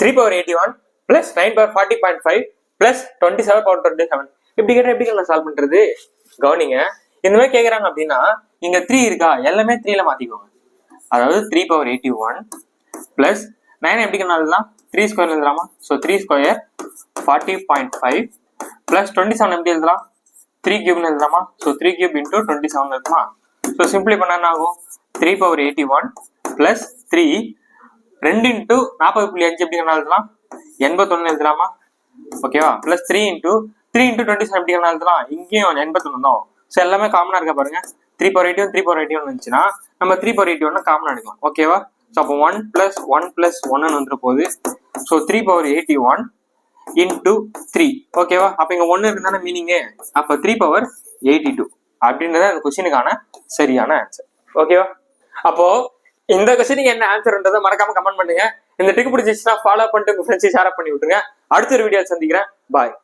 3 power 81 plus 9 power 40.5 plus 27 power 27. இப்படி கேட்டா எப்படி நான் சால்வ் பண்றது? கவனிங்க, இந்த மாதிரி கேக்குறாங்க அப்படின்னா இங்க 3 இருக்கா, எல்லாமே 3ல மாத்திக்கோங்க. அதாவது 3 power 81 plus 9 எப்படி எழுதலாம், 3 ஸ்கொயர் எழுதலாமா? ஸோ 3 ஸ்கொயர் 40.5 plus 27 எப்படி எழுதலாம், 3 கியூப்னு எழுதலாமா? ஸோ 3 கியூப் இன்டூ 27 இருக்குமா? ஸோ சிம்பிளி பண்ணா என்ன ஆகும், 3 power 81 plus 3 2 இன்டூ 40.5 எப்படி எழுதலாம், 81 எழுதலாமா? ஓகேவா? பிளஸ் 3 இன்டூ 27 எப்படி எழுதலாம், இங்கேயும் 81 தான். ஸோ எல்லாமே காமனா இருக்க பாருங்க. 3 power 81 3 power 81 இருந்துச்சுன்னா நம்ம 3 power 81 காமனா எடுக்கலாம். ஓகேவா? ஸோ அப்போ 1 plus 1 plus 1 வந்துட போகுது. So 3 power 81 into 3. ஓகேவா? அப்போ இங்க 1 இருக்குதானே மீனிங்கு, அப்போ 3 power 82 அப்படின்றத அந்த கொஸ்டினுக்கான சரியான ஆன்சர். ஓகேவா? அப்போ இந்த கொஸ்டினுக்கு என்ன ஆன்சர்ன்றதை மறக்காம கமெண்ட் பண்ணுங்க. இந்த ட்ரிக் பிடிச்சிச்சுன்னா ஃபாலோ பண்ணிட்டு உங்க ஃப்ரெண்ட்ஸை ஷேர் பண்ணி விட்டுருங்க. அடுத்த ஒரு வீடியோ சந்திக்கிறேன். பாய்.